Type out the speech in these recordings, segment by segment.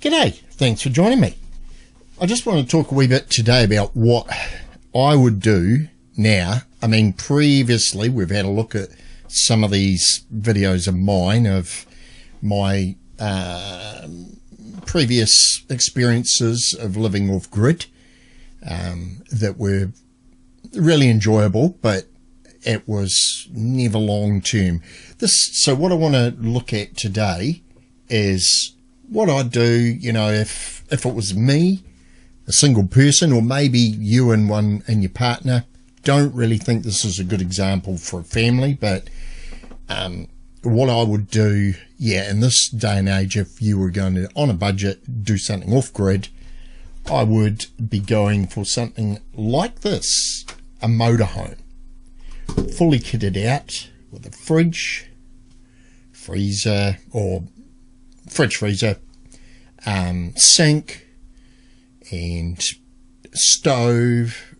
G'day, thanks for joining me. I just want to talk a wee bit today about what I would do now. I mean, previously we've had a look at some of these videos of mine of my previous experiences of living off grid that were really enjoyable, but it was never long term. So what I want to look at today is what I'd do, you know, if it was me, a single person, or maybe you and your partner. Don't really think this is a good example for a family, but what I would do, in this day and age, if you were going to, on a budget, do something off grid, I would be going for something like this, a motorhome, fully kitted out with a fridge, freezer, sink and stove.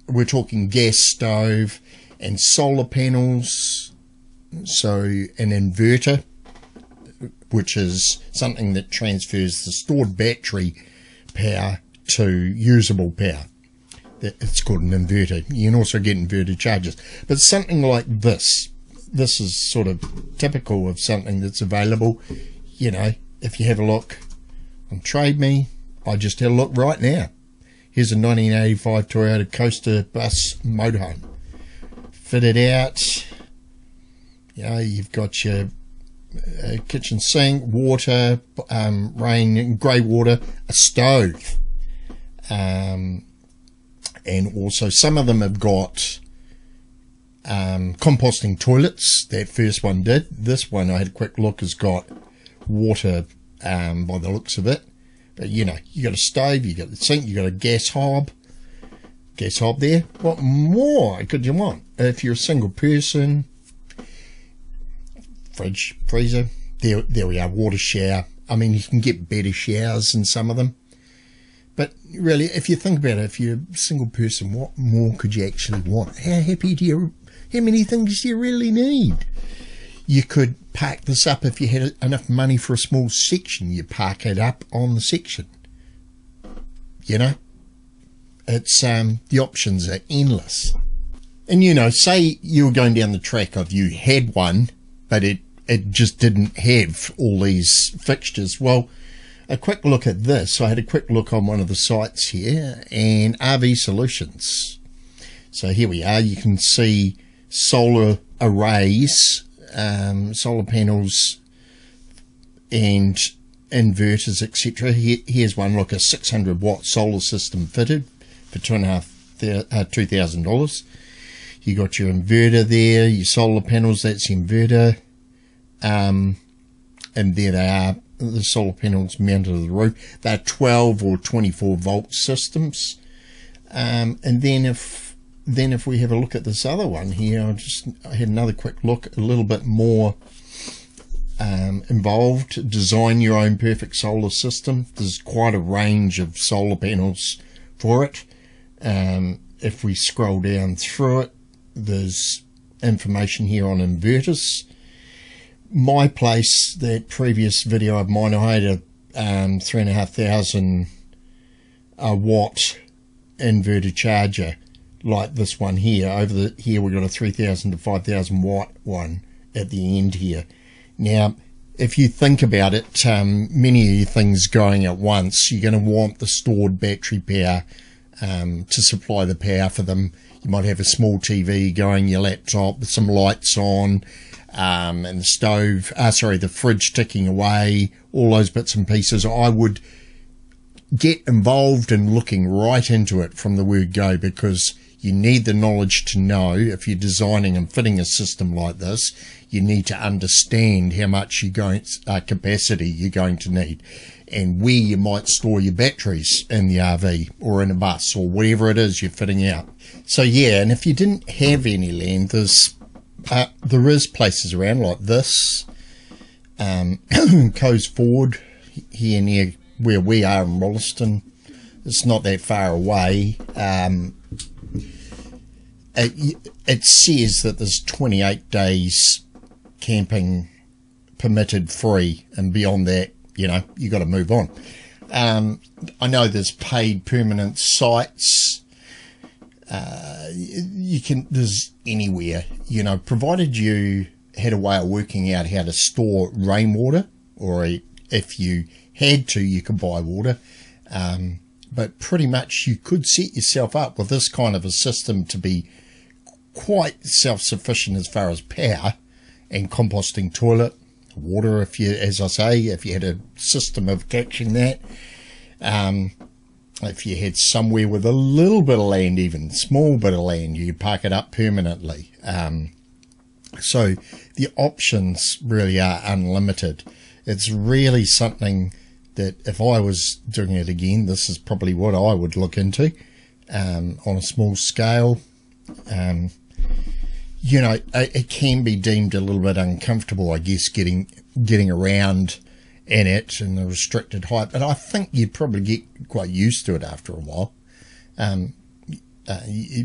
We're talking gas stove and solar panels, so an inverter, which is something that transfers the stored battery power to usable power. It's called an inverter. You can also get inverter chargers, but something like this is sort of typical of something that's available. You know, if you have a look on Trade Me, I just had a look right now. Here's a 1985 Toyota Coaster bus motorhome. Fitted out. You know, you've got your kitchen sink, water, rain, grey water, a stove. And also some of them have got composting toilets. That first one did. This one, I had a quick look, has got water by the looks of it. But you know, you got a stove, you got the sink, you got a gas hob there. What more could you want? If you're a single person, fridge, freezer, there we are, water shower. I mean, you can get better showers in some of them. But really, if you think about it, if you're a single person, what more could you actually want? How many things do you really need? You could park this up if you had enough money for a small section. You park it up on the section. You know, it's the options are endless. And you know, say you were going down the track of you had one, but it just didn't have all these fixtures. Well, a quick look at this. I had a quick look on one of the sites here, and RV Solutions. So here we are. You can see solar arrays, solar panels and inverters, etc. Here's one. Look, a 600 watt solar system fitted for $2,000. You got your inverter there, your solar panels. That's the inverter, and there they are. The solar panels mounted to the roof. They're 12 or 24 volt systems. And then if we have a look at this other one here, I had another quick look, a little bit more involved. Design your own perfect solar system. There's quite a range of solar panels for it. If we scroll down through it, there's information here on inverters. My place, that previous video of mine, I had a 3,500 watt inverter charger like this one here. Here we've got a 3,000 to 5,000 watt one at the end here. Now, if you think about it, many of your things going at once, you're going to want the stored battery power to supply the power for them. You might have a small TV going, your laptop with some lights on, and the stove, the fridge ticking away, all those bits and pieces. I would get involved in looking right into it from the word go, because you need the knowledge to know, if you're designing and fitting a system like this, you need to understand how much capacity you're going to need, and where you might store your batteries in the RV or in a bus or whatever it is you're fitting out. So and if you didn't have any land, there is places around like this. Coes Ford here near where we are in Rolleston. It's not that far away. It says that there's 28 days camping permitted free, and beyond that, you know, you got to move on. I know there's paid permanent sites. There's anywhere, provided you had a way of working out how to store rainwater, or if you had to, you could buy water. But pretty much you could set yourself up with this kind of a system to be quite self-sufficient as far as power and composting toilet water, if you had a system of catching that. If you had somewhere with a little bit of land, even small bit of land, you could park it up permanently. So the options really are unlimited. It's really something that if I was doing it again, this is probably what I would look into on a small scale. It can be deemed a little bit uncomfortable, I guess, getting around in it and the restricted height, but I think you'd probably get quite used to it after a while.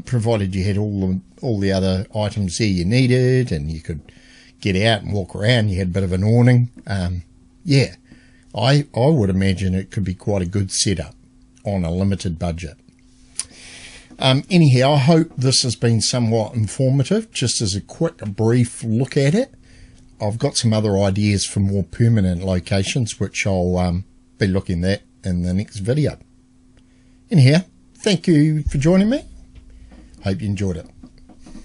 Provided you had all the other items there you needed, and you could get out and walk around. You had a bit of an awning. I would imagine it could be quite a good setup on a limited budget. Anyhow, I hope this has been somewhat informative, just as a quick, brief look at it. I've got some other ideas for more permanent locations, which I'll be looking at in the next video. Anyhow, thank you for joining me. Hope you enjoyed it.